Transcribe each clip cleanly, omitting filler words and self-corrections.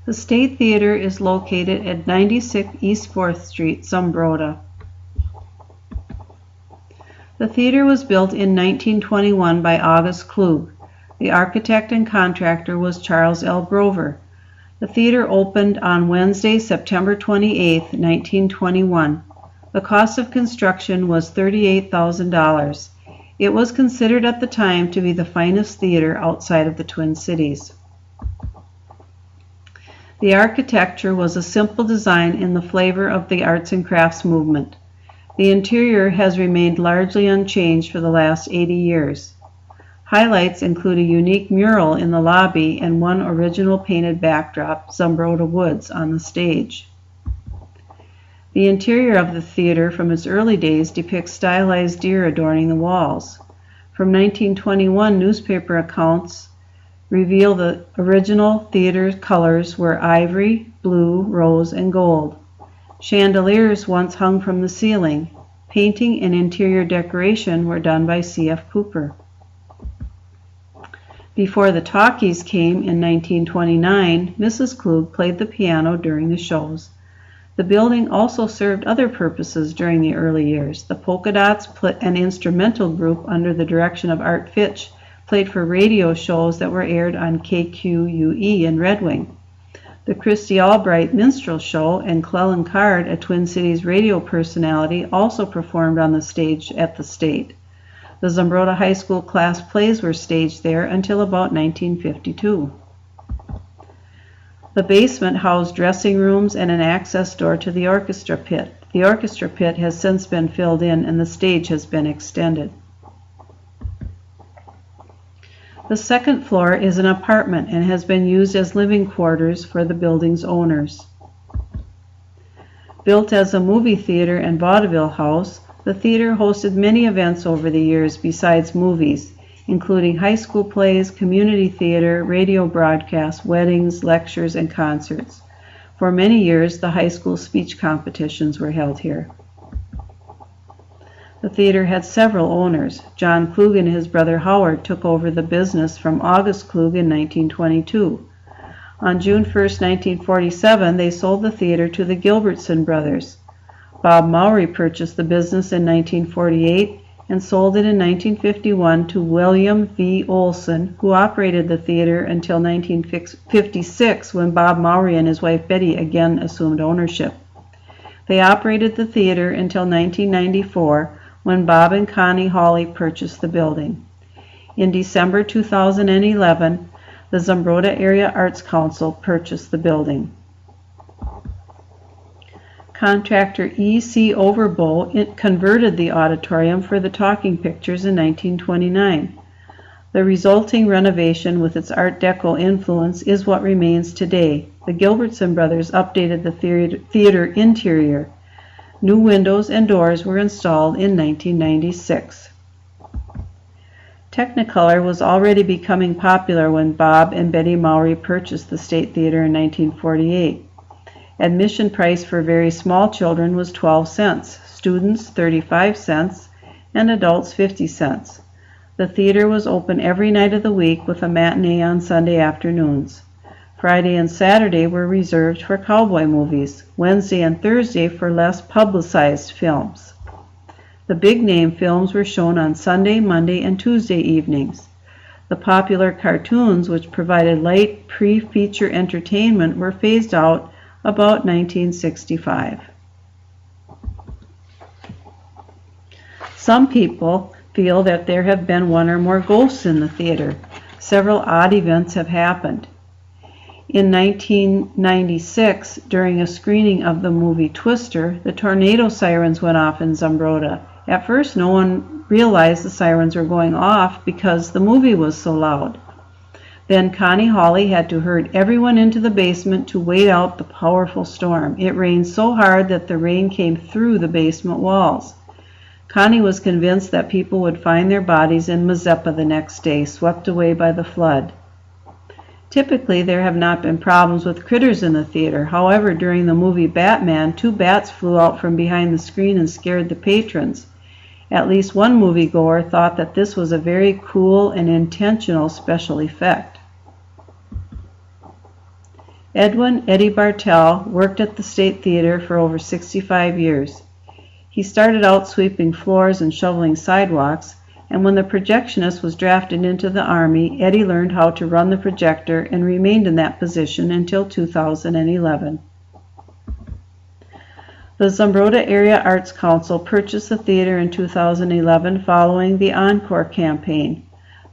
The State Theater is located at 96 East 4th Street, Zumbrota. The theater was built in 1921 by August Klug. The architect and contractor was Charles L. Grover. The theater opened on Wednesday, September 28, 1921. The cost of construction was $38,000. It was considered at the time to be the finest theater outside of the Twin Cities. The architecture was a simple design in the flavor of the arts and crafts movement. The interior has remained largely unchanged for the last 80 years. Highlights include a unique mural in the lobby and one original painted backdrop, Zumbrota Woods, on the stage. The interior of the theater from its early days depicts stylized deer adorning the walls. From 1921 newspaper accounts reveal the original theater colors were ivory, blue, rose, and gold. Chandeliers once hung from the ceiling. Painting and interior decoration were done by C.F. Cooper. Before the talkies came in 1929, Mrs. Klug played the piano during the shows. The building also served other purposes during the early years. The Polka Dots, an instrumental group under the direction of Art Fitch, played for radio shows that were aired on KQUE in Red Wing. The Christy Albright Minstrel Show and Clellan Card, a Twin Cities radio personality, also performed on the stage at the State. The Zumbrota High School class plays were staged there until about 1952. The basement housed dressing rooms and an access door to the orchestra pit. The orchestra pit has since been filled in and the stage has been extended. The second floor is an apartment and has been used as living quarters for the building's owners. Built as a movie theater and vaudeville house, the theater hosted many events over the years besides movies, including high school plays, community theater, radio broadcasts, weddings, lectures, and concerts. For many years, the high school speech competitions were held here. The theater had several owners. John Klug and his brother Howard took over the business from August Klug in 1922. On June 1, 1947, they sold the theater to the Gilbertson brothers. Bob Mowry purchased the business in 1948 and sold it in 1951 to William V. Olson, who operated the theater until 1956 when Bob Mowry and his wife Betty again assumed ownership. They operated the theater until 1994 when Bob and Connie Hawley purchased the building. In December 2011, the Zumbrota Area Arts Council purchased the building. Contractor E.C. Overbo converted the auditorium for the talking pictures in 1929. The resulting renovation with its Art Deco influence is what remains today. The Gilbertson brothers updated the theater interior. New windows and doors were installed in 1996. Technicolor was already becoming popular when Bob and Betty Mowry purchased the State Theater in 1948. Admission price for very small children was 12 cents, students 35 cents, and adults 50 cents. The theater was open every night of the week with a matinee on Sunday afternoons. Friday and Saturday were reserved for cowboy movies, Wednesday and Thursday for less publicized films. The big-name films were shown on Sunday, Monday, and Tuesday evenings. The popular cartoons, which provided light pre-feature entertainment, were phased out about 1965. Some people feel that there have been one or more ghosts in the theater. Several odd events have happened. In 1996, during a screening of the movie Twister, the tornado sirens went off in Zumbrota. At first, no one realized the sirens were going off because the movie was so loud. Then Connie Hawley had to herd everyone into the basement to wait out the powerful storm. It rained so hard that the rain came through the basement walls. Connie was convinced that people would find their bodies in Mazeppa the next day, swept away by the flood. Typically, there have not been problems with critters in the theater. However, during the movie Batman, 2 bats flew out from behind the screen and scared the patrons. At least one moviegoer thought that this was a very cool and intentional special effect. Edwin Eddie Bartell worked at the State Theater for over 65 years. He started out sweeping floors and shoveling sidewalks, and when the projectionist was drafted into the Army, Eddie learned how to run the projector and remained in that position until 2011. The Zumbrota Area Arts Council purchased the theater in 2011 following the Encore campaign.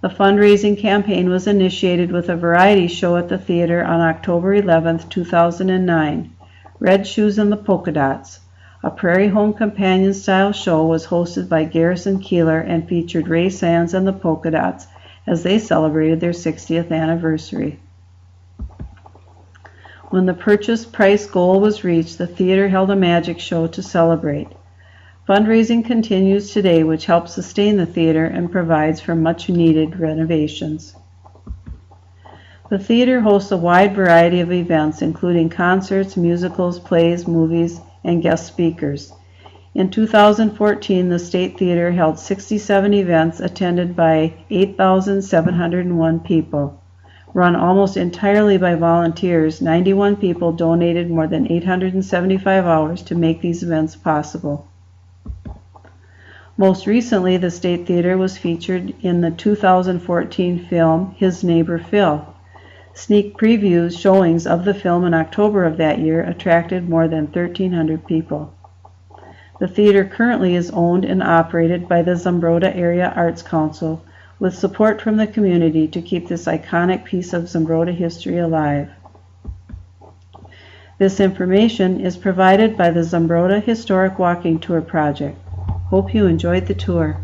The fundraising campaign was initiated with a variety show at the theater on October 11, 2009, Red Shoes and the Polka Dots. A Prairie Home Companion-style show was hosted by Garrison Keeler and featured Ray Sands and the Polka Dots as they celebrated their 60th anniversary. When the purchase price goal was reached, the theater held a magic show to celebrate. Fundraising continues today, which helps sustain the theater and provides for much-needed renovations. The theater hosts a wide variety of events, including concerts, musicals, plays, movies, and guest speakers. In 2014, the State Theater held 67 events attended by 8,701 people. Run almost entirely by volunteers, 91 people donated more than 875 hours to make these events possible. Most recently, the State Theater was featured in the 2014 film His Neighbor Phil. Sneak previews showings of the film in October of that year attracted more than 1,300 people. The theater currently is owned and operated by the Zumbrota Area Arts Council, with support from the community to keep this iconic piece of Zumbrota history alive. This information is provided by the Zumbrota Historic Walking Tour Project. Hope you enjoyed the tour.